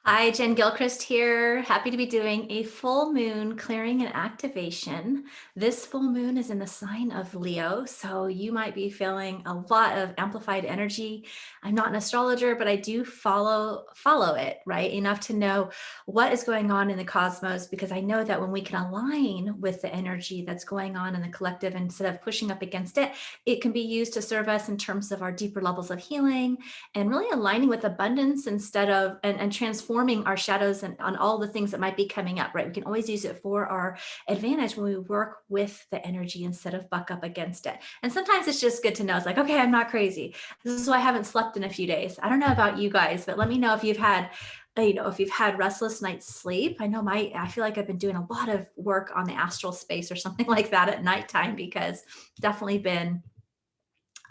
Hi, Jen Gilchrist here. Happy to be doing a full moon clearing and activation. This full moon is in the sign of Leo, so you might be feeling a lot of amplified energy. I'm not an astrologer, but I do follow it, right? Enough to know what is going on in the cosmos, because I know that when we can align with the energy that's going on in the collective instead of pushing up against it, it can be used to serve us in terms of our deeper levels of healing and really aligning with abundance instead of and transforming our shadows and on all the things that might be coming up, right? We can always use it for our advantage when we work with the energy instead of buck up against it. And sometimes it's just good to know, it's like, okay, I'm not crazy. This is why I haven't slept in a few days. I don't know about you guys, but let me know if you've had if you've had restless night's sleep. I feel like I've been doing a lot of work on the astral space or something like that at nighttime, because definitely been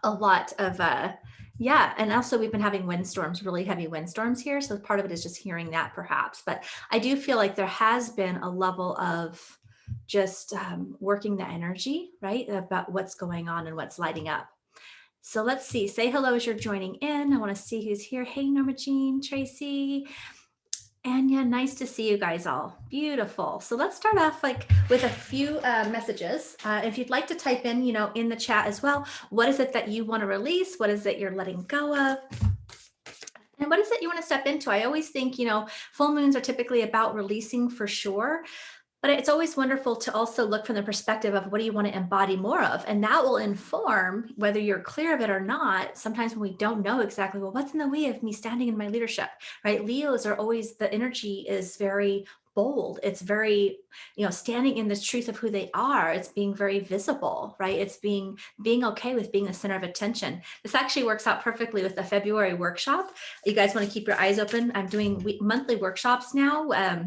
a lot of yeah. And also we've been having windstorms, really heavy windstorms here, so part of it is just hearing that perhaps. But I do feel like there has been a level of just working the energy, right, about what's going on and what's lighting up. So let's see, say hello as you're joining in. I want to see who's here. Hey, Norma Jean, Tracy, Anya, nice to see you guys all. Beautiful. So let's start off with a few messages. If you'd like to type in, in the chat as well, what is it that you want to release? What is it you're letting go of? And what is it you want to step into? I always think, full moons are typically about releasing for sure, but it's always wonderful to also look from the perspective of what do you want to embody more of? And that will inform whether you're clear of it or not. Sometimes when we don't know exactly, well, what's in the way of me standing in my leadership, right? Leos are always, the energy is very bold. It's very, standing in the truth of who they are. It's being very visible, right? It's being okay with being the center of attention. This actually works out perfectly with the February workshop. You guys want to keep your eyes open. I'm doing monthly workshops now.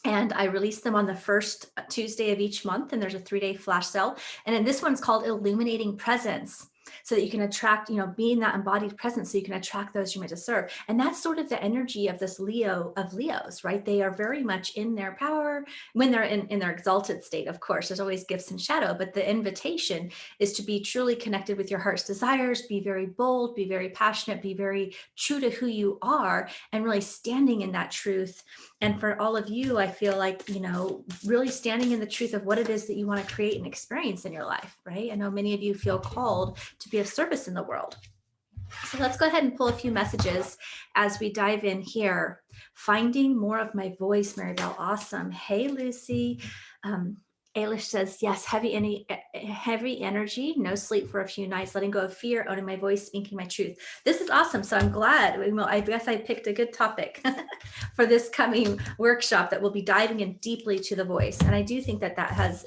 And I release them on the first Tuesday of each month, and there's a 3-day flash sale. And then this one's called Illuminating Presence, so that you can attract, being that embodied presence, so you can attract those you're meant to serve. And that's sort of the energy of this Leos, right? They are very much in their power when they're in their exalted state. Of course, there's always gifts and shadow, but the invitation is to be truly connected with your heart's desires, be very bold, be very passionate, be very true to who you are, and really standing in that truth. And for all of you, I feel like, really standing in the truth of what it is that you want to create and experience in your life, right? I know many of you feel called to be of service in the world. So let's go ahead and pull a few messages as we dive in here. Finding more of my voice, Maribel. Awesome. Hey, Lucy. Ailish says, yes, heavy energy, no sleep for a few nights, letting go of fear, owning my voice, speaking my truth. This is awesome. So I'm glad. I guess I picked a good topic for this coming workshop, that we'll be diving in deeply to the voice. And I do think that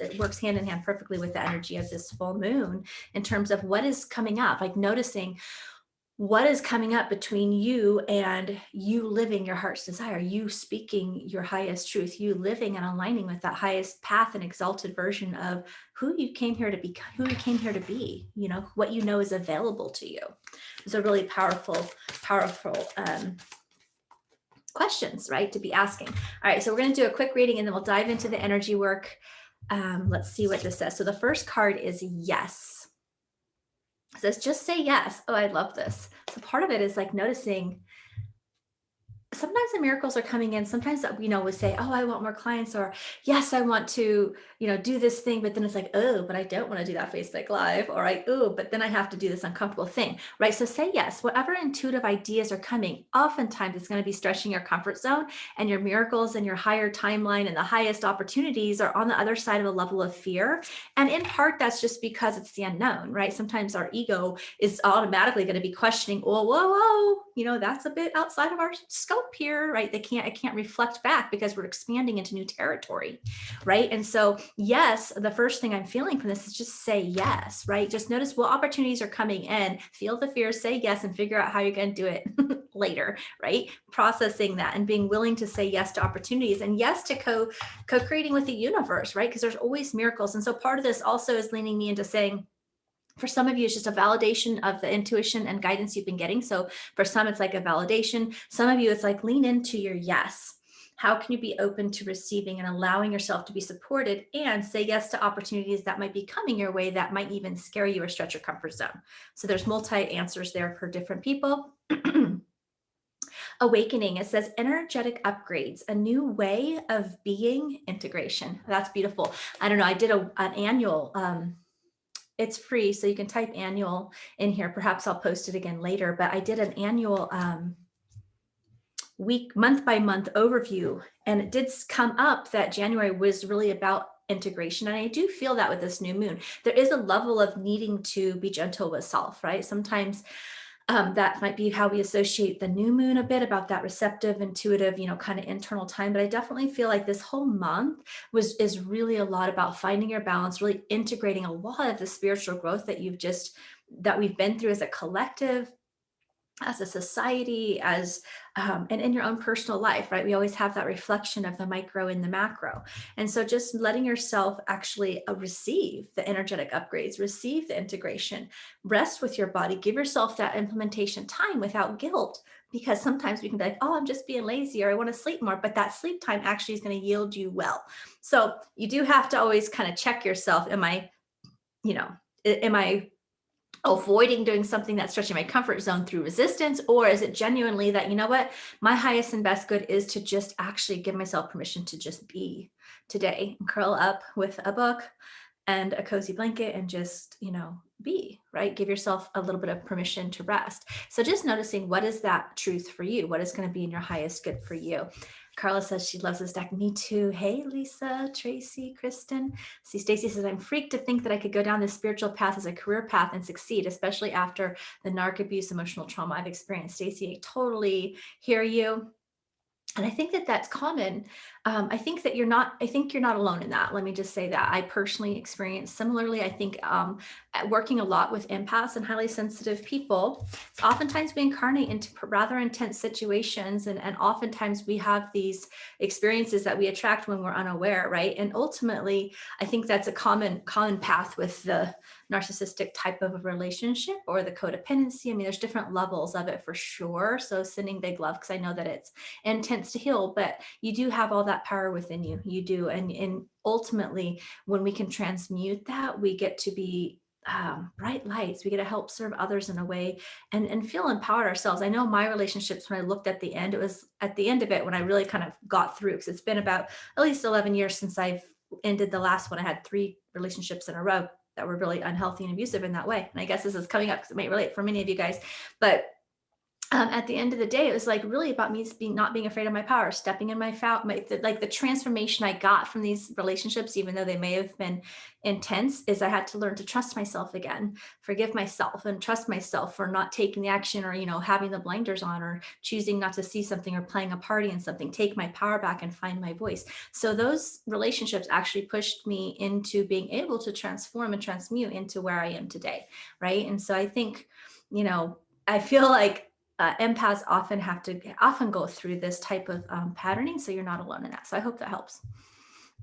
it works hand in hand perfectly with the energy of this full moon in terms of what is coming up, like noticing what is coming up between you and you living your heart's desire, you speaking your highest truth, you living and aligning with that highest path and exalted version of who you came here to be, what is available to you. It's a really powerful questions, right, to be asking. All right, so we're going to do a quick reading and then we'll dive into the energy work. Let's see what this says. So the first card is yes. It says, just say yes. Oh, I love this. So part of it is like noticing sometimes the miracles are coming in. Sometimes, we say, oh, I want more clients, or yes, I want to, do this thing. But then it's like, oh, but I don't want to do that Facebook Live, or but then I have to do this uncomfortable thing, right? So say yes. Whatever intuitive ideas are coming, oftentimes it's going to be stretching your comfort zone, and your miracles and your higher timeline and the highest opportunities are on the other side of a level of fear. And in part, that's just because it's the unknown, right? Sometimes our ego is automatically going to be questioning, oh, whoa, that's a bit outside of our scope here, right? It can't reflect back because we're expanding into new territory, right? And so, yes, the first thing I'm feeling from this is just say yes, right? Just notice what opportunities are coming in, feel the fear, say yes, and figure out how you're going to do it later, right? Processing that and being willing to say yes to opportunities and yes to co-creating with the universe, right? Because there's always miracles. And so part of this also is leaning me into saying, for some of you, it's just a validation of the intuition and guidance you've been getting. So for some, it's like a validation. Some of you, it's like lean into your yes. How can you be open to receiving and allowing yourself to be supported, and say yes to opportunities that might be coming your way that might even scare you or stretch your comfort zone? So there's multi answers there for different people. Awakening, it says energetic upgrades, a new way of being, integration. That's beautiful. I don't know. I did an annual, it's free, so you can type annual in here. Perhaps I'll post it again later, but I did an annual week, month by month overview. And it did come up that January was really about integration. And I do feel that with this new moon, there is a level of needing to be gentle with self, right? Sometimes that might be how we associate the new moon a bit, about that receptive, intuitive, kind of internal time. But I definitely feel like this whole month is really a lot about finding your balance, really integrating a lot of the spiritual growth that we've been through as a collective, as a society, as and in your own personal life, right? We always have that reflection of the micro and the macro. And so just letting yourself actually receive the energetic upgrades, receive the integration, rest with your body, give yourself that implementation time without guilt. Because sometimes we can be like, oh, I'm just being lazy, or I want to sleep more, but that sleep time actually is going to yield you well. So you do have to always kind of check yourself. Am I avoiding doing something that's stretching my comfort zone through resistance? Or is it genuinely that, you know what, my highest and best good is to just actually give myself permission to just be today, and curl up with a book and a cozy blanket and just, be, right? Give yourself a little bit of permission to rest. So just noticing, what is that truth for you? What is going to be in your highest good for you? Carla says she loves this deck. Me too. Hey, Lisa, Tracy, Kristen. See, Stacy says, I'm freaked to think that I could go down this spiritual path as a career path and succeed, especially after the narc abuse, emotional trauma I've experienced. Stacy, I totally hear you. And I think that that's common. I think you're not alone in that. Let me just say that I personally experienced similarly. I think at working a lot with empaths and highly sensitive people, it's oftentimes we incarnate into rather intense situations. And oftentimes we have these experiences that we attract when we're unaware, right? And ultimately, I think that's a common path with the narcissistic type of a relationship or the codependency. I mean, there's different levels of it for sure. So sending big love, because I know that it's intense to heal, but you do have all that power within you. You do. And ultimately, when we can transmute that, we get to be bright lights. We get to help serve others in a way and feel empowered ourselves. I know my relationships, when I looked at the end, it was at the end of it when I really kind of got through, because it's been about at least 11 years since I've ended the last one. I had 3 relationships in a row that were really unhealthy and abusive in that way. And I guess this is coming up because it might relate for many of you guys. But at the end of the day, it was like really about me not being afraid of my power, stepping in like the transformation I got from these relationships, even though they may have been intense, is I had to learn to trust myself again, forgive myself, and trust myself for not taking the action, or, having the blinders on, or choosing not to see something, or playing a party in something, take my power back and find my voice. So those relationships actually pushed me into being able to transform and transmute into where I am today. Right. And so I think, I feel like empaths often go through this type of patterning. So you're not alone in that. So I hope that helps.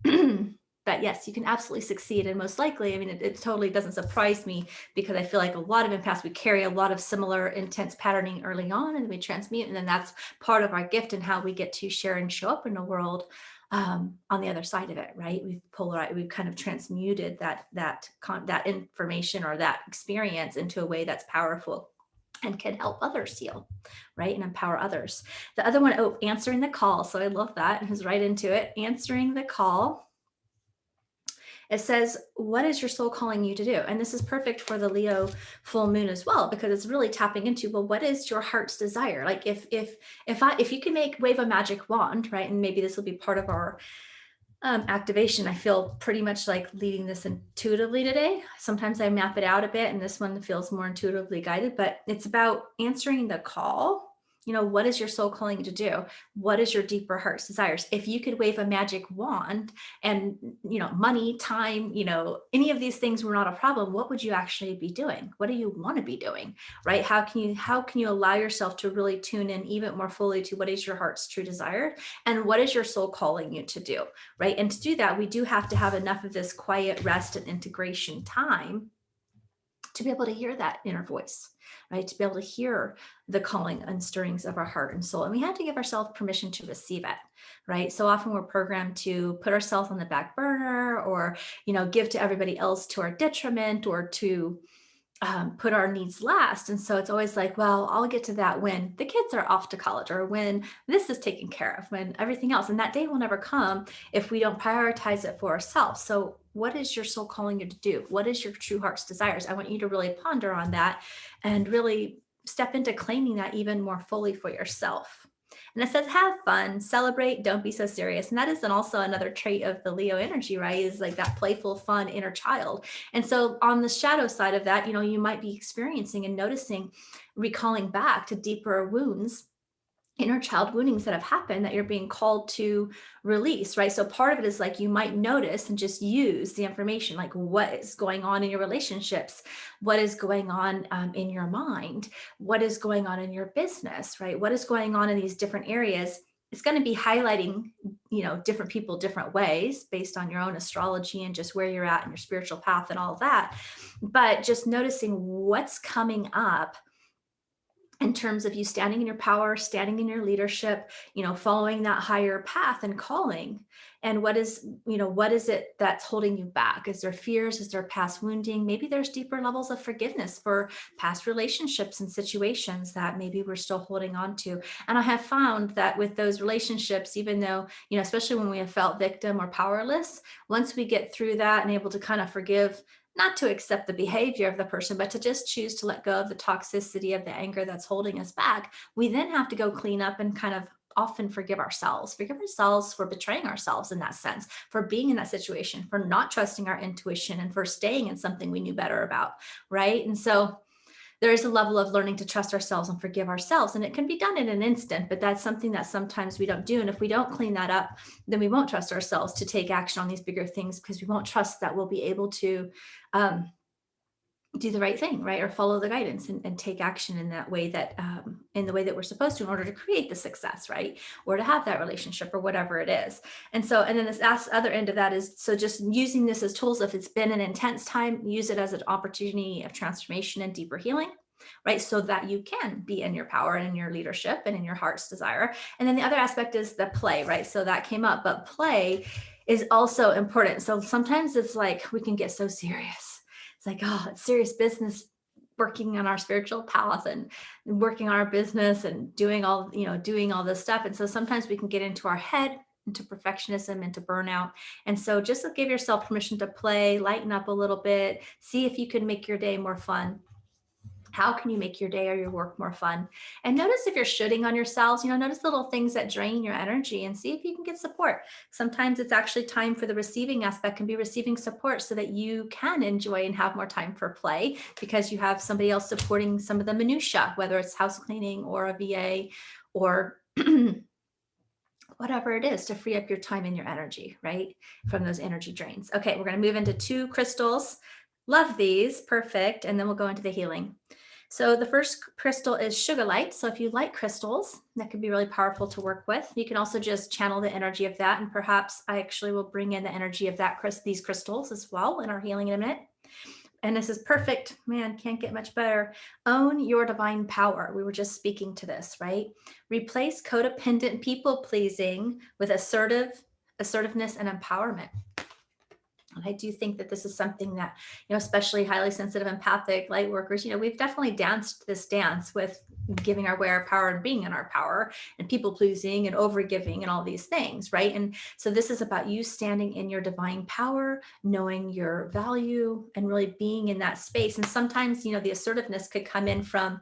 But yes, you can absolutely succeed. And most likely, I mean, it totally doesn't surprise me, because I feel like a lot of empaths, we carry a lot of similar intense patterning early on, and we transmute. And then that's part of our gift and how we get to share and show up in the world on the other side of it, right? We've kind of transmuted that information or that experience into a way that's powerful and can help others heal, right? And empower others. The other one, answering the call. So I love that. It was right into it. Answering the call. It says, what is your soul calling you to do? And this is perfect for the Leo full moon as well, because it's really tapping into, well, what is your heart's desire? Like if you can wave a magic wand, right? And maybe this will be part of our activation. I feel pretty much like leading this intuitively today. Sometimes I map it out a bit, and this one feels more intuitively guided, but it's about answering the call. What is your soul calling you to do? What is your deeper heart's desires? If you could wave a magic wand and, money, time, any of these things were not a problem, what would you actually be doing? What do you want to be doing, right? How can you allow yourself to really tune in even more fully to what is your heart's true desire, and what is your soul calling you to do, right? And to do that, we do have to have enough of this quiet rest and integration time to be able to hear that inner voice, right? To be able to hear the calling and stirrings of our heart and soul. And we have to give ourselves permission to receive it, right? So often we're programmed to put ourselves on the back burner, or, give to everybody else to our detriment, or to put our needs last. And so it's always like, well, I'll get to that when the kids are off to college or when this is taken care of, when everything else. And that day will never come if we don't prioritize it for ourselves. So, what is your soul calling you to do? What is your true heart's desires? I want you to really ponder on that and really step into claiming that even more fully for yourself. And it says, have fun, celebrate, don't be so serious. And that is also another trait of the Leo energy, right? Is like that playful, fun inner child. And so on the shadow side of that, you might be experiencing and noticing, recalling back to deeper wounds, inner child woundings that have happened that you're being called to release, right? So part of it is like you might notice and just use the information, like what is going on in your relationships, what is going on in your mind, what is going on in your business, right? What is going on in these different areas. It's going to be highlighting, different people different ways based on your own astrology and just where you're at in your spiritual path and all of that. But just noticing what's coming up in terms of you standing in your power, standing in your leadership, following that higher path and calling. And what is it that's holding you back? Is there fears? Is there past wounding? Maybe there's deeper levels of forgiveness for past relationships and situations that maybe we're still holding on to. And I have found that with those relationships, even though, especially when we have felt victim or powerless, once we get through that and able to kind of forgive, not to accept the behavior of the person, but to just choose to let go of the toxicity of the anger that's holding us back, we then have to go clean up and kind of often forgive ourselves for betraying ourselves in that sense, for being in that situation, for not trusting our intuition, and for staying in something we knew better about, right? And so there is a level of learning to trust ourselves and forgive ourselves. And it can be done in an instant, but that's something that sometimes we don't do. And if we don't clean that up, then we won't trust ourselves to take action on these bigger things, because we won't trust that we'll be able to um, do the right thing, right? Or follow the guidance and take action in that way that, in the way that we're supposed to, in order to create the success, right? Or to have that relationship or whatever it is. And so, and then this other end of that is, so just using this as tools. If it's been an intense time, use it as an opportunity of transformation and deeper healing, right? So that you can be in your power and in your leadership and in your heart's desire. And then the other aspect is the play, right? So that came up, but play is also important. So sometimes it's like we can get so serious. It's like, oh, it's serious business, working on our spiritual path and working on our business and doing all this stuff. And so sometimes we can get into our head, into perfectionism, into burnout. And so just give yourself permission to play, lighten up a little bit, see if you can make your day more fun. How can you make your day or your work more fun? And notice if you're shooting on yourselves, notice little things that drain your energy and see if you can get support. Sometimes it's actually time for the receiving aspect, can be receiving support so that you can enjoy and have more time for play, because you have somebody else supporting some of the minutia, whether it's house cleaning or a VA or whatever it is, to free up your time and your energy, right? From those energy drains. Okay, we're going to move into 2 crystals. Love these. Perfect. And then we'll go into the healing. So the first crystal is sugar light. So if you like crystals, that can be really powerful to work with. You can also just channel the energy of that. And perhaps I actually will bring in the energy of these crystals as well in our healing in a minute. And this is perfect. Man, can't get much better. Own your divine power. We were just speaking to this, right? Replace codependent people pleasing with assertiveness and empowerment. And I do think that this is something that, especially highly sensitive, empathic light workers, we've definitely danced this dance with giving our way our power and being in our power, and people pleasing and overgiving and all these things, right? And so this is about you standing in your divine power, knowing your value, and really being in that space. And sometimes, the assertiveness could come in from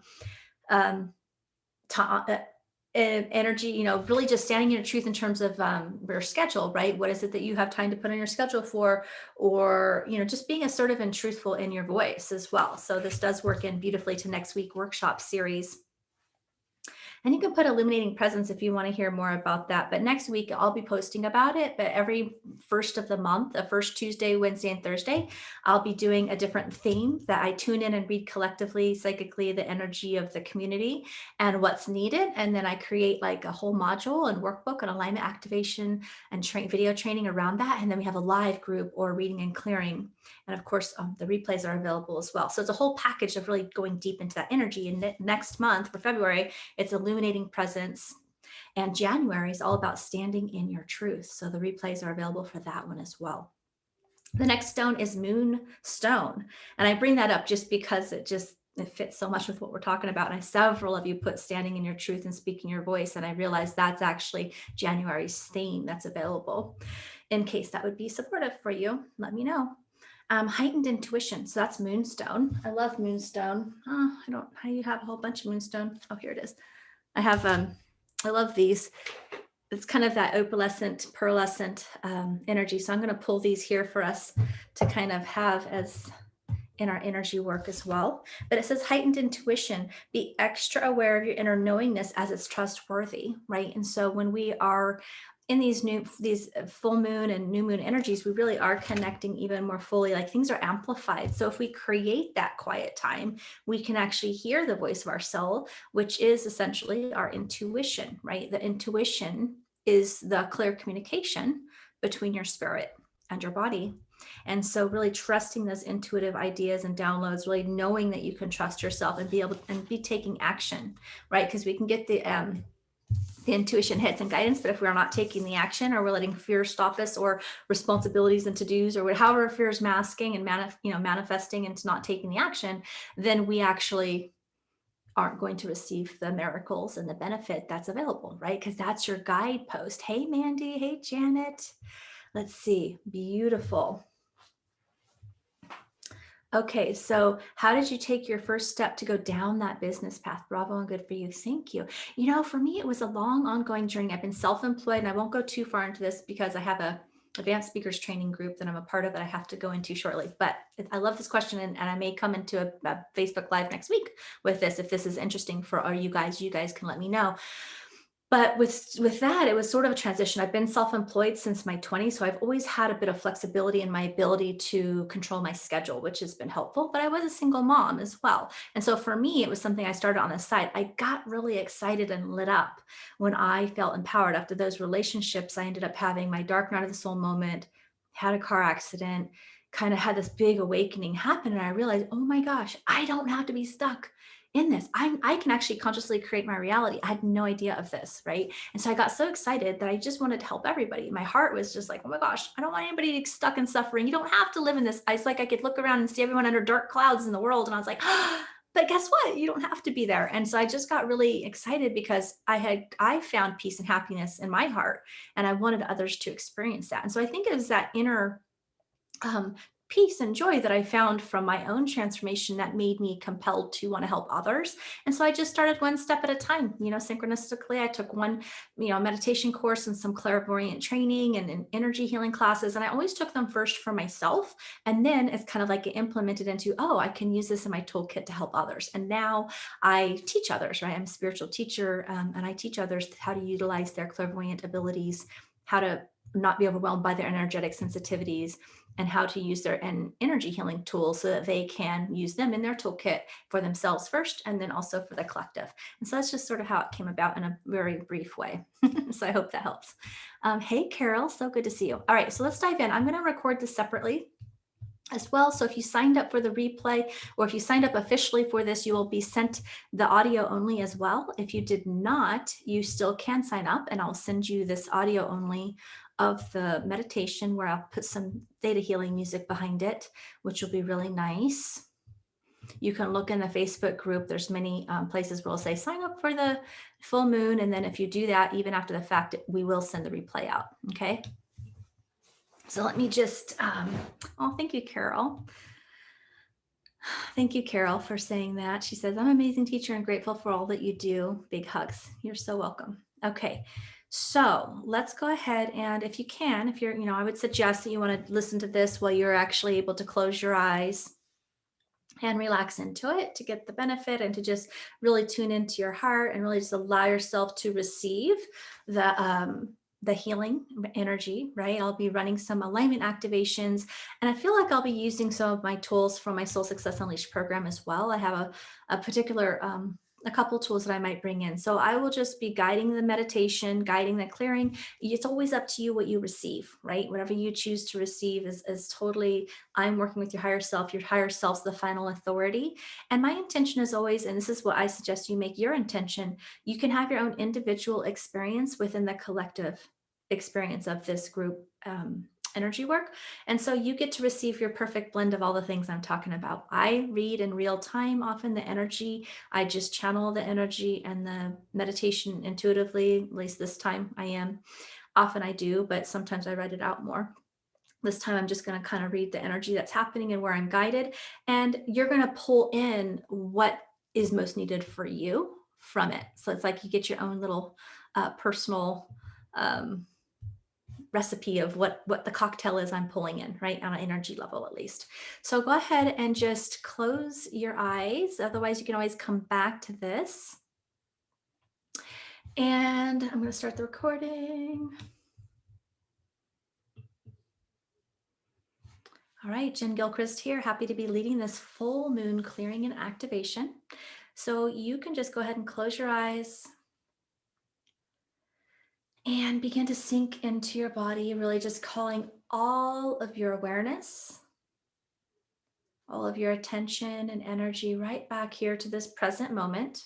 energy, really just standing in your truth in terms of your schedule, right? What is it that you have time to put on your schedule for? Or, just being assertive and truthful in your voice as well. So this does work in beautifully to next week workshop series. And you can put illuminating presence if you want to hear more about that. But next week, I'll be posting about it. But every first of the month, the first Tuesday, Wednesday, and Thursday, I'll be doing a different theme that I tune in and read collectively, psychically, the energy of the community and what's needed. And then I create like a whole module and workbook and alignment activation and video training around that. And then we have a live group or reading and clearing. And of course, the replays are available as well. So it's a whole package of really going deep into that energy. And next month for February, it's illuminating presence. And January is all about standing in your truth. So the replays are available for that one as well. The next stone is Moonstone. And I bring that up just because it fits so much with what we're talking about. And several of you put standing in your truth and speaking your voice. And I realized that's actually January's theme that's available. In case that would be supportive for you, let me know. Heightened Intuition. So that's Moonstone. I love Moonstone. How do you have a whole bunch of Moonstone? Oh, here it is. I love these. It's kind of that opalescent, pearlescent energy. So I'm going to pull these here for us to kind of have as in our energy work as well. But it says heightened intuition, be extra aware of your inner knowingness as it's trustworthy, right? And so when we are in these full moon and new moon energies, we really are connecting even more fully, like things are amplified. So if we create that quiet time, we can actually hear the voice of our soul, which is essentially our intuition, right? The intuition is the clear communication between your spirit and your body. And so really trusting those intuitive ideas and downloads, really knowing that you can trust yourself and be able and be taking action, right? Because we can get the intuition hits and guidance, but if we're not taking the action, or we're letting fear stop us, or responsibilities and to-dos, or however fear is masking and manifesting into not taking the action, then we actually aren't going to receive the miracles and the benefit that's available, right? Because that's your guidepost. Hey, Mandy. Hey, Janet. Let's see. Beautiful. Okay, so how did you take your first step to go down that business path? Bravo and good for you. Thank you. For me, it was a long, ongoing journey. I've been self-employed, and I won't go too far into this because I have a advanced speakers training group that I'm a part of that I have to go into shortly. But I love this question, and I may come into a Facebook Live next week with this. If this is interesting for you guys can let me know. But with that, it was sort of a transition. I've been self-employed since my 20s, so I've always had a bit of flexibility in my ability to control my schedule, which has been helpful. But I was a single mom as well. And so for me, it was something I started on the side. I got really excited and lit up when I felt empowered. After those relationships, I ended up having my dark night of the soul moment, had a car accident, kind of had this big awakening happen. And I realized, oh my gosh, I don't have to be stuck in this. I can actually consciously create my reality. I had no idea of this, right? And so I got so excited that I just wanted to help everybody. My heart was just like, oh my gosh, I don't want anybody to be stuck in suffering. You don't have to live in this. It's like I could look around and see everyone under dark clouds in the world. And I was like, but guess what? You don't have to be there. And so I just got really excited because I found peace and happiness in my heart, and I wanted others to experience that. And so I think it was that inner peace and joy that I found from my own transformation that made me compelled to want to help others. And so I just started one step at a time. Synchronistically, I took one, meditation course and some clairvoyant training and energy healing classes. And I always took them first for myself. And then it's kind of like it implemented into, I can use this in my toolkit to help others. And now I teach others, right? I'm a spiritual teacher, and I teach others how to utilize their clairvoyant abilities, how to not be overwhelmed by their energetic sensitivities, and how to use their energy healing tools so that they can use them in their toolkit for themselves first, and then also for the collective. And so that's just sort of how it came about in a very brief way. So I hope that helps. Hey, Carol, so good to see you. All right, so let's dive in. I'm going to record this separately as well. So if you signed up for the replay, or if you signed up officially for this, you will be sent the audio only as well. If you did not, you still can sign up, and I'll send you this audio only of the meditation where I'll put some theta healing music behind it, which will be really nice. You can look in the Facebook group. There's many places where it'll say sign up for the full moon. And then if you do that, even after the fact, we will send the replay out. Okay. So let me just, thank you, Carol. Thank you, Carol, for saying that. She says, I'm an amazing teacher and grateful for all that you do. Big hugs. You're so welcome. Okay. So let's go ahead, and if you can, if you're, I would suggest that you want to listen to this while you're actually able to close your eyes and relax into it to get the benefit, and to just really tune into your heart and really just allow yourself to receive the healing energy, right? I'll be running some alignment activations, and I feel like I'll be using some of my tools from my Soul Success Unleashed program as well. I have a particular, a couple tools that I might bring in. So I will just be guiding the meditation, guiding the clearing. It's always up to you what you receive, right? Whatever you choose to receive is totally, I'm working with your higher self's the final authority. And my intention is always, and this is what I suggest you make your intention, you can have your own individual experience within the collective experience of this group energy work. And so you get to receive your perfect blend of all the things I'm talking about. I read in real time, often the energy. I just channel the energy and the meditation intuitively. At least this time I am. Often I do, but sometimes I write it out more. This time I'm just going to kind of read the energy that's happening and where I'm guided. And you're going to pull in what is most needed for you from it. So it's like you get your own little personal um, recipe of what the cocktail is I'm pulling in, right? On an energy level, at least. So go ahead and just close your eyes. Otherwise, you can always come back to this. And I'm going to start the recording. All right, Jen Gilchrist here, happy to be leading this full moon clearing and activation. So you can just go ahead and close your eyes and begin to sink into your body, really just calling all of your awareness, all of your attention and energy right back here to this present moment.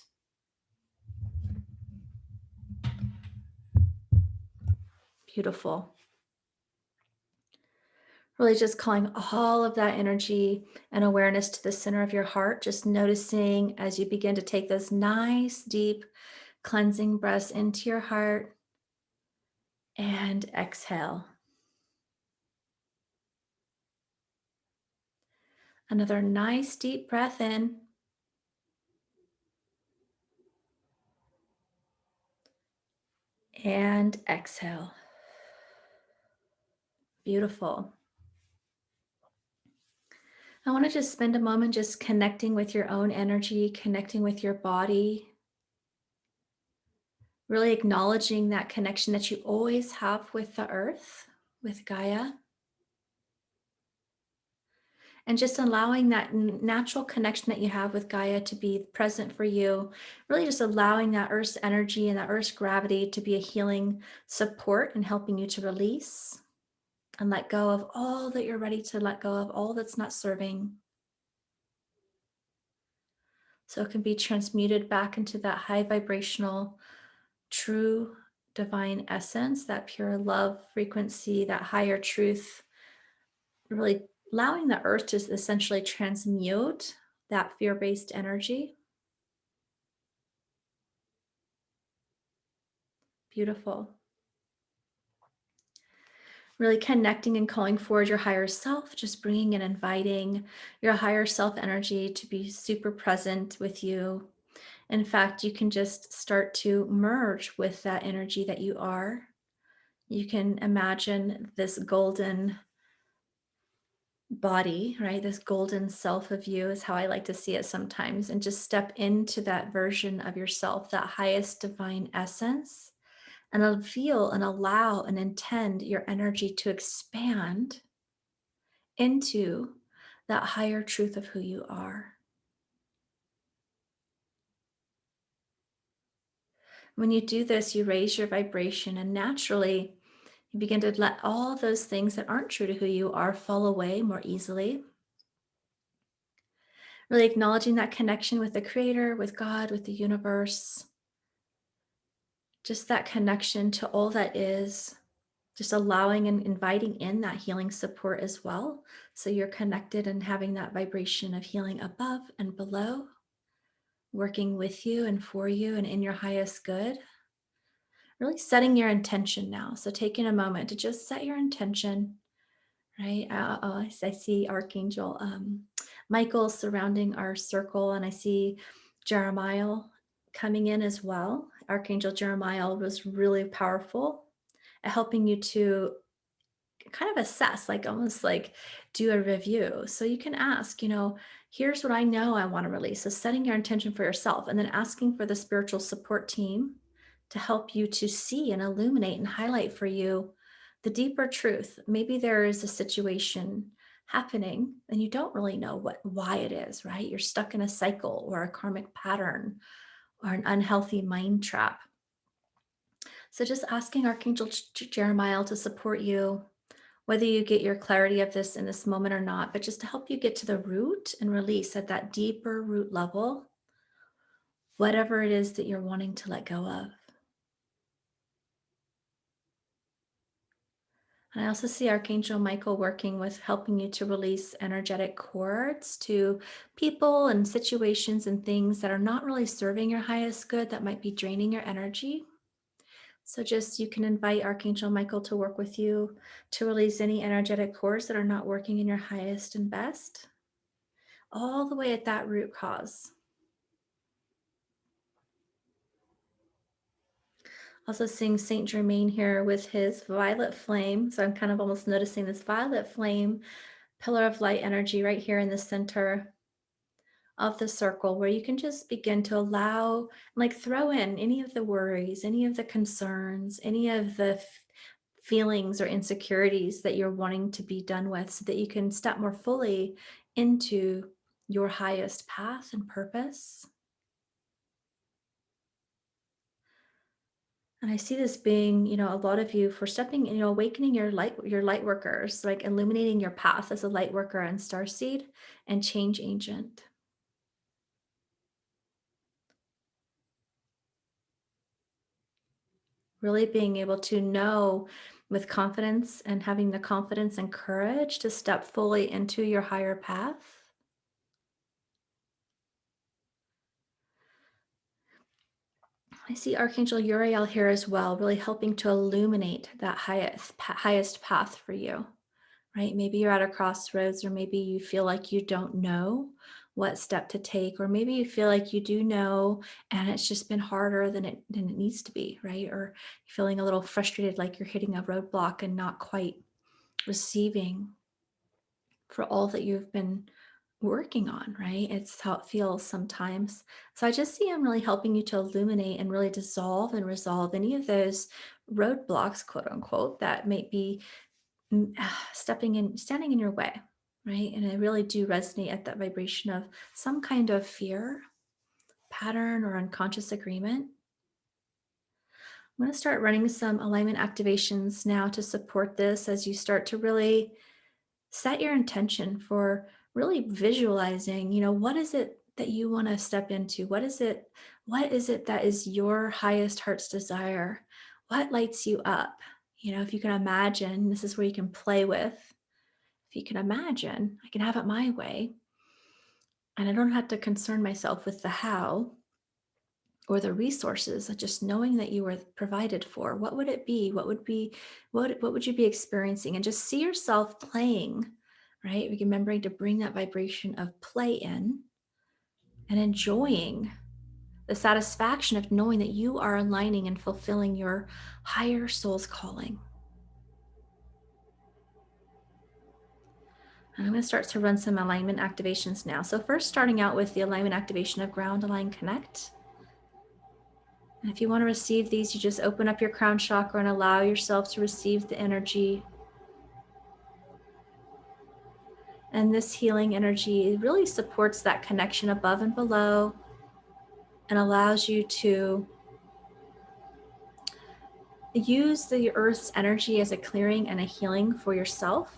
Beautiful. Really just calling all of that energy and awareness to the center of your heart, just noticing as you begin to take those nice, deep, cleansing breaths into your heart and exhale. Another nice, deep breath in and exhale. Beautiful. I want to just spend a moment just connecting with your own energy, connecting with your body, really acknowledging that connection that you always have with the earth, with Gaia, and just allowing that natural connection that you have with Gaia to be present for you, really just allowing that earth's energy and that earth's gravity to be a healing support and helping you to release and let go of all that you're ready to let go of, all that's not serving. So it can be transmuted back into that high vibrational, true divine essence, that pure love frequency, that higher truth, really allowing the earth to essentially transmute that fear-based energy. Beautiful. Really connecting and calling forward your higher self, just bringing and inviting your higher self energy to be super present with you. In fact, you can just start to merge with that energy that you are. You can imagine this golden body, right? This golden self of you is how I like to see it sometimes. And just step into that version of yourself, that highest divine essence, and feel and allow and intend your energy to expand into that higher truth of who you are. When you do this, you raise your vibration, and naturally, you begin to let all those things that aren't true to who you are fall away more easily. Really acknowledging that connection with the Creator, with God, with the universe, just that connection to all that is, just allowing and inviting in that healing support as well. So you're connected and having that vibration of healing above and below, working with you and for you and in your highest good. Really setting your intention now. So taking a moment to just set your intention, right? I see Archangel Michael surrounding our circle, and I see Jeremiah coming in as well. Archangel Jeremiah was really powerful at helping you to kind of assess, like almost like do a review. So you can ask, here's what I know I want to release. So setting your intention for yourself and then asking for the spiritual support team to help you to see and illuminate and highlight for you the deeper truth. Maybe there is a situation happening and you don't really know why it is, right? You're stuck in a cycle or a karmic pattern or an unhealthy mind trap. So just asking Archangel Jeremiah to support you, whether you get your clarity of this in this moment or not, but just to help you get to the root and release at that deeper root level, whatever it is that you're wanting to let go of. And I also see Archangel Michael working with helping you to release energetic cords to people and situations and things that are not really serving your highest good, that might be draining your energy. So just you can invite Archangel Michael to work with you to release any energetic cords that are not working in your highest and best, all the way at that root cause. Also seeing Saint Germain here with his violet flame. So I'm kind of almost noticing this violet flame, pillar of light energy right here in the center of the circle, where you can just begin to allow, like throw in any of the worries, any of the concerns, any of the feelings or insecurities that you're wanting to be done with, so that you can step more fully into your highest path and purpose. And I see this being, a lot of you for stepping, awakening your light workers, like illuminating your path as a light worker and starseed and change agent. Really being able to know with confidence and having the confidence and courage to step fully into your higher path. I see Archangel Uriel here as well, really helping to illuminate that highest path for you, right? Maybe you're at a crossroads, or maybe you feel like you don't know what step to take, or maybe you feel like you do know and it's just been harder than it needs to be, right? Or you're feeling a little frustrated, like you're hitting a roadblock and not quite receiving for all that you've been working on, right? It's how it feels sometimes. So I just see I'm really helping you to illuminate and really dissolve and resolve any of those roadblocks, quote unquote, that may be standing in your way, right? And I really do resonate at that vibration of some kind of fear, pattern, or unconscious agreement. I'm going to start running some alignment activations now to support this as you start to really set your intention for really visualizing, what is it that you want to step into? What is it that is your highest heart's desire? What lights you up? If you can imagine, this is where you can play with. If you can imagine, I can have it my way. And I don't have to concern myself with the how or the resources, just knowing that you were provided for. What would it be? What would you be experiencing? And just see yourself playing, right? Remembering to bring that vibration of play in and enjoying the satisfaction of knowing that you are aligning and fulfilling your higher soul's calling. And I'm going to start to run some alignment activations now. So first, starting out with the alignment activation of Ground Align Connect. And if you want to receive these, you just open up your crown chakra and allow yourself to receive the energy. And this healing energy really supports that connection above and below and allows you to use the earth's energy as a clearing and a healing for yourself.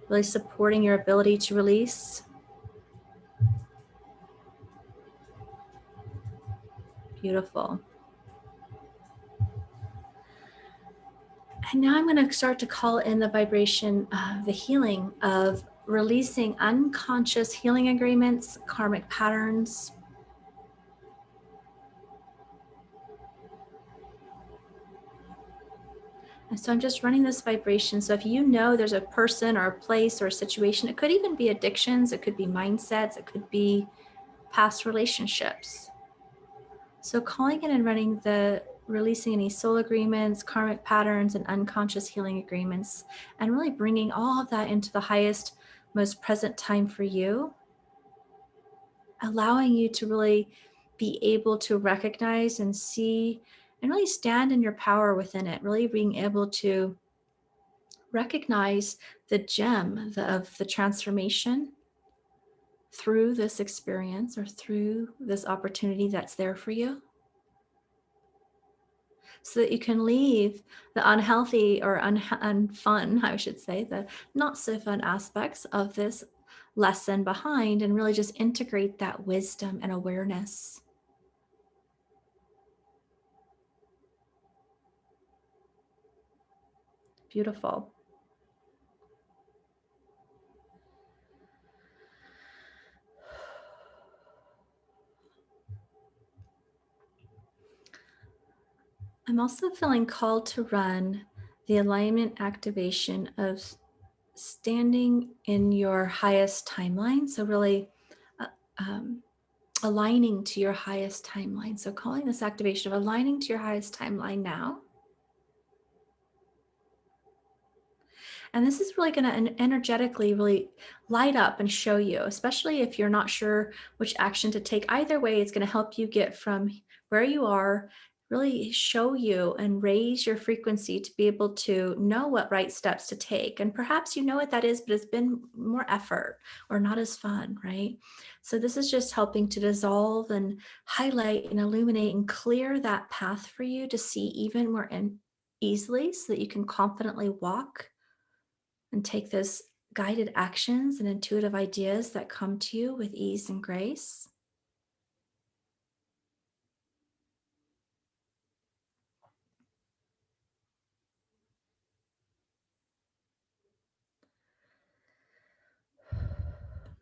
Really supporting your ability to release. Beautiful. And now I'm going to start to call in the vibration of the healing of releasing unconscious healing agreements, karmic patterns. And so I'm just running this vibration. So if you know there's a person or a place or a situation, it could even be addictions, it could be mindsets, it could be past relationships. So calling in and running releasing any soul agreements, karmic patterns, and unconscious healing agreements, and really bringing all of that into the highest, most present time for you, allowing you to really be able to recognize and see and really stand in your power within it, really being able to recognize the gem of the transformation through this experience or through this opportunity that's there for you, so that you can leave the unhealthy or unfun, I should say, the not so fun aspects of this lesson behind, and really just integrate that wisdom and awareness. Beautiful. I'm also feeling called to run the alignment activation of standing in your highest timeline. So, really uh, um, aligning to your highest timeline. So, calling this activation of aligning to your highest timeline now. And this is really going to energetically really light up and show you, especially if you're not sure which action to take. Either way, it's going to help you get from where you are, really show you and raise your frequency to be able to know what right steps to take. And perhaps you know what that is, but it's been more effort or not as fun, right? So, this is just helping to dissolve and highlight and illuminate and clear that path for you to see even more easily so that you can confidently walk and take those guided actions and intuitive ideas that come to you with ease and grace.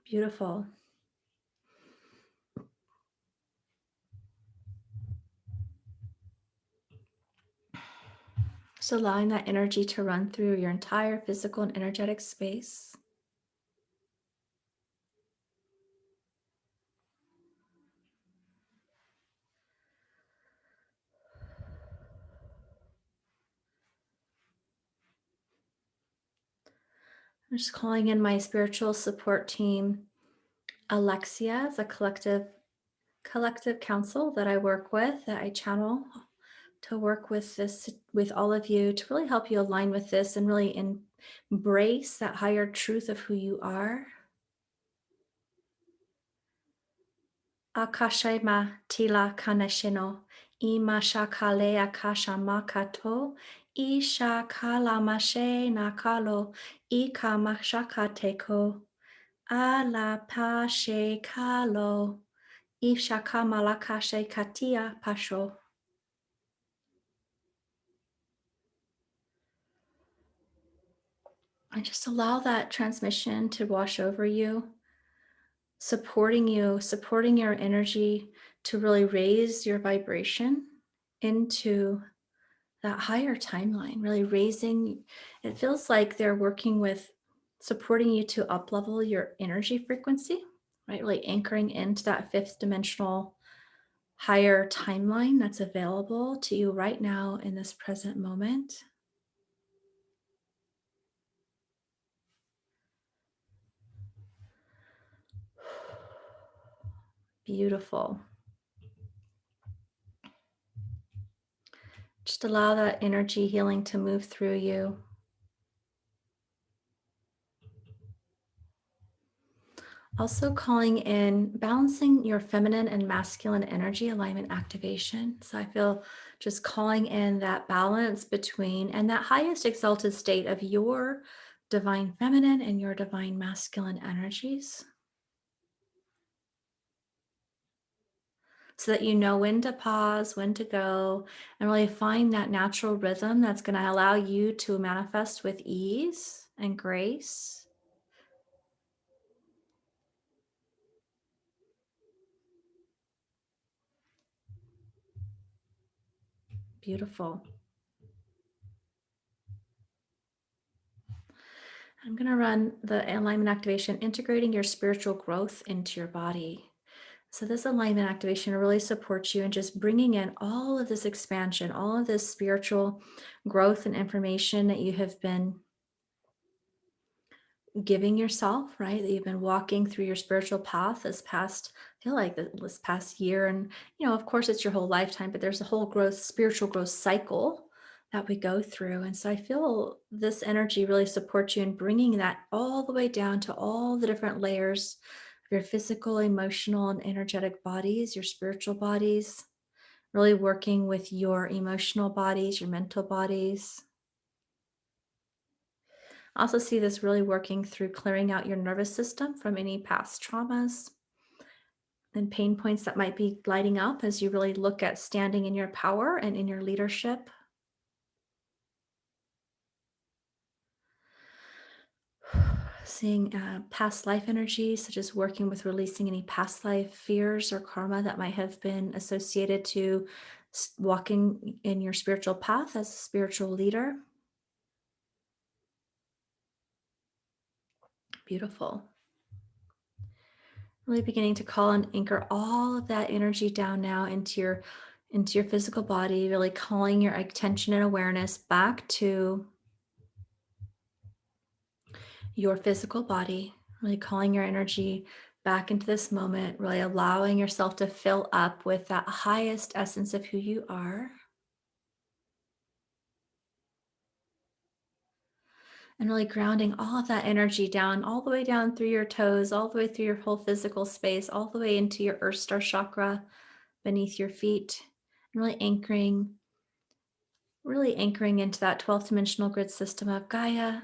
Beautiful. So, allowing that energy to run through your entire physical and energetic space. I'm just calling in my spiritual support team. Alexia is a collective council that I work with, that I channel to work with this with all of you to really help you align with this and really embrace that higher truth of who you are. Akashema tila kaneshino, ima shakale akasha makato, isha kala mashe nakalo, ika mashakateko, ala pashe kalo, isha kamalakashe katia pasho. And just allow that transmission to wash over you, supporting your energy to really raise your vibration into that higher timeline, really raising. It feels like they're working with supporting you to up level your energy frequency, right? Really anchoring into that fifth dimensional higher timeline that's available to you right now in this present moment. Beautiful. Just allow that energy healing to move through you. Also, calling in balancing your feminine and masculine energy alignment activation. So, I feel just calling in that balance between and that highest exalted state of your divine feminine and your divine masculine energies so that you know when to pause, when to go, and really find that natural rhythm that's going to allow you to manifest with ease and grace. Beautiful. I'm going to run the alignment activation, integrating your spiritual growth into your body. So, this alignment activation really supports you in just bringing in all of this expansion, all of this spiritual growth and information that you have been giving yourself, right? That you've been walking through your spiritual path this past, I feel like this past year. And, of course, it's your whole lifetime, but there's a whole spiritual growth cycle that we go through. And so I feel this energy really supports you in bringing that all the way down to all the different layers of your physical, emotional, and energetic bodies, your spiritual bodies, really working with your emotional bodies, your mental bodies. I also see this really working through clearing out your nervous system from any past traumas and pain points that might be lighting up as you really look at standing in your power and in your leadership. Seeing past life energy, such as working with releasing any past life fears or karma that might have been associated to walking in your spiritual path as a spiritual leader. Beautiful. Really beginning to call and anchor all of that energy down now into your physical body, really calling your attention and awareness back to your physical body, really calling your energy back into this moment, really allowing yourself to fill up with that highest essence of who you are. And really grounding all of that energy down, all the way down through your toes, all the way through your whole physical space, all the way into your Earth Star chakra beneath your feet, and really anchoring into that 12th dimensional grid system of Gaia,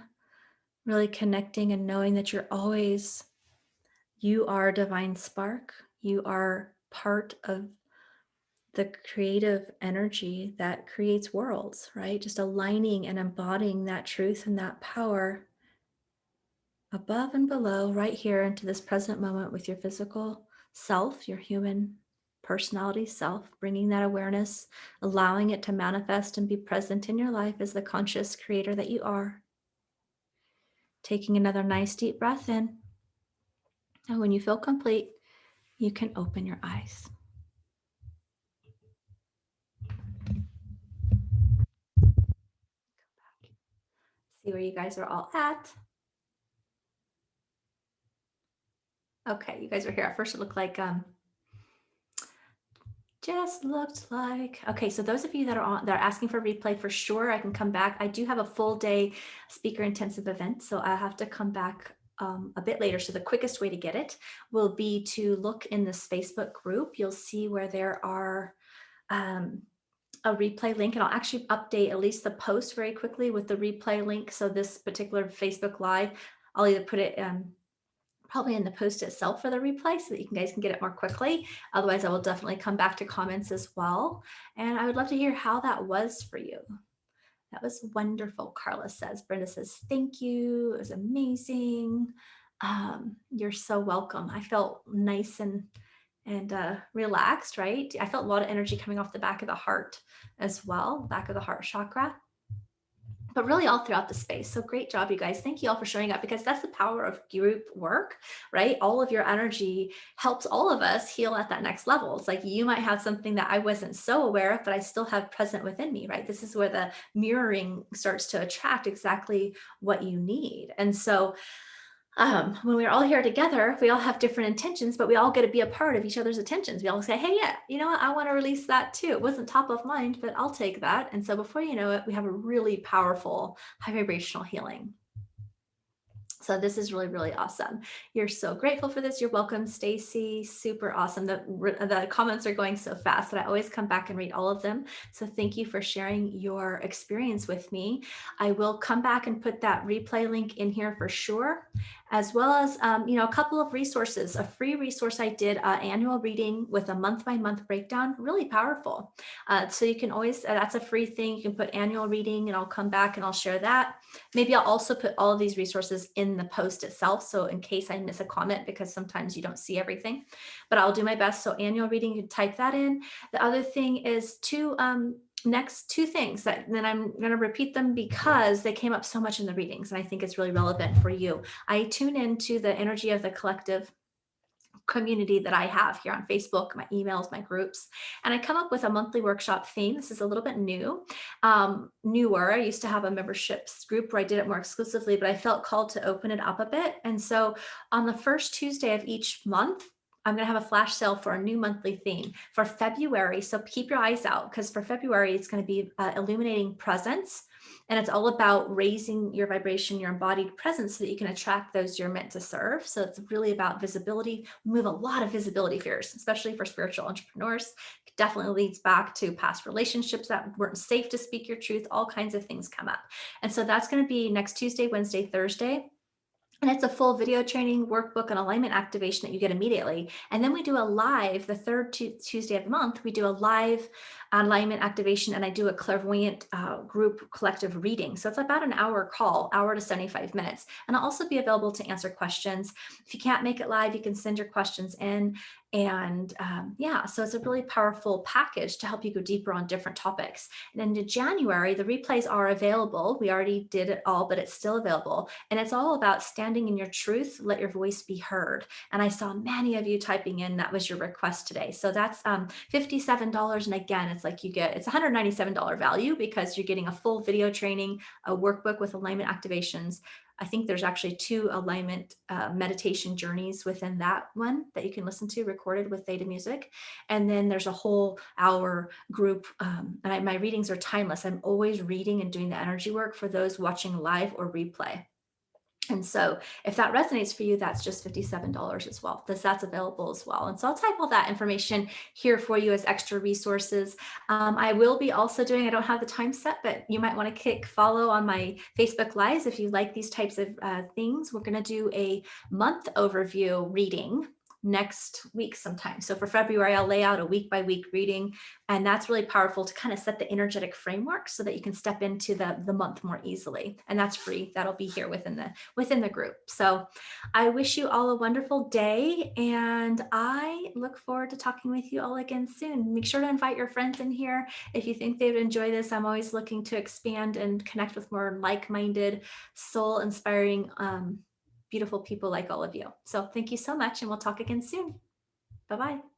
really connecting and knowing that you are a divine spark. You are part of the creative energy that creates worlds, right? Just aligning and embodying that truth and that power above and below, right here into this present moment with your physical self, your human personality self, bringing that awareness, allowing it to manifest and be present in your life as the conscious creator that you are. Taking another nice deep breath in. And when you feel complete, you can open your eyes. See where you guys are all at. Okay, you guys are here. At first it looked like okay, so those of you that are asking for replay, for sure I can come back. I do have a full day speaker intensive event, so I have to come back a bit later. So the quickest way to get it will be to look in this Facebook group. You'll see where there are a replay link, and I'll actually update at least the post very quickly with the replay link. So this particular Facebook Live, I'll either put it probably in the post itself for the replay so that you guys can get it more quickly. Otherwise, I will definitely come back to comments as well. And I would love to hear how that was for you. That was wonderful, Carla says. Brenda says, thank you. It was amazing. You're so welcome. I felt nice and relaxed, right? I felt a lot of energy coming off the back of the heart as well, back of the heart chakra, but really all throughout the space. So great job, you guys. Thank you all for showing up, because that's the power of group work, right? All of your energy helps all of us heal at that next level. It's like you might have something that I wasn't so aware of, but I still have present within me, right? This is where the mirroring starts to attract exactly what you need. And so when we're all here together, we all have different intentions, but we all get to be a part of each other's intentions. We all say, hey, yeah, you know what? I want to release that too. It wasn't top of mind, but I'll take that. And so before you know it, we have a really powerful high vibrational healing. So this is really, really awesome. You're so grateful for this. You're welcome, Stacy. Super awesome. The comments are going so fast, but I always come back and read all of them. So thank you for sharing your experience with me. I will come back and put that replay link in here for sure, as well as a couple of resources. A free resource I did, annual reading with a month-by-month breakdown, really powerful. So you can always, that's a free thing. You can put annual reading, and I'll come back and I'll share that. Maybe I'll also put all of these resources in the post itself, so in case I miss a comment, because sometimes you don't see everything, but I'll do my best. So annual reading, you can type that in. The other thing is next two things that then I'm going to repeat them because they came up so much in the readings, and I think it's really relevant for you. I tune into the energy of the collective community that I have here on Facebook, my emails, my groups, and I come up with a monthly workshop theme. This is a little bit newer. I used to have a memberships group where I did it more exclusively, but I felt called to open it up a bit. And so on the first Tuesday of each month, I'm going to have a flash sale for a new monthly theme for February. So keep your eyes out, because for February, it's going to be illuminating presence. And it's all about raising your vibration, your embodied presence, so that you can attract those you're meant to serve. So it's really about visibility. We move a lot of visibility fears, especially for spiritual entrepreneurs. It definitely leads back to past relationships that weren't safe to speak your truth. All kinds of things come up. And so that's going to be next Tuesday, Wednesday, Thursday. And it's a full video training, workbook, and alignment activation that you get immediately. And then we do a live, the third Tuesday of the month, we do a live alignment activation, and I do a clairvoyant group collective reading. So it's about an hour call, hour to 75 minutes. And I'll also be available to answer questions. If you can't make it live, you can send your questions in. And yeah, so it's a really powerful package to help you go deeper on different topics. And in January, the replays are available. We already did it all, but it's still available. And it's all about standing in your truth, let your voice be heard. And I saw many of you typing in that was your request today. So that's $57. And again, it's like it's $197 value because you're getting a full video training, a workbook with alignment activations. I think there's actually 2 alignment meditation journeys within that one that you can listen to recorded with Theta music. And then there's a whole hour group. And my readings are timeless. I'm always reading and doing the energy work for those watching live or replay. And so if that resonates for you, that's just $57 as well. That's available as well. And so I'll type all that information here for you as extra resources. I will be also doing, I don't have the time set, but you might want to follow on my Facebook Lives if you like these types of things. We're going to do a month overview reading next week sometime. So for February, I'll lay out a week by week reading, and that's really powerful to kind of set the energetic framework so that you can step into the month more easily. And that's free. That'll be here within the group. So I wish you all a wonderful day, and I look forward to talking with you all again soon. Make sure to invite your friends in here if you think they would enjoy this. I'm always looking to expand and connect with more like-minded, soul-inspiring, beautiful people like all of you. So thank you so much, and we'll talk again soon. Bye-bye.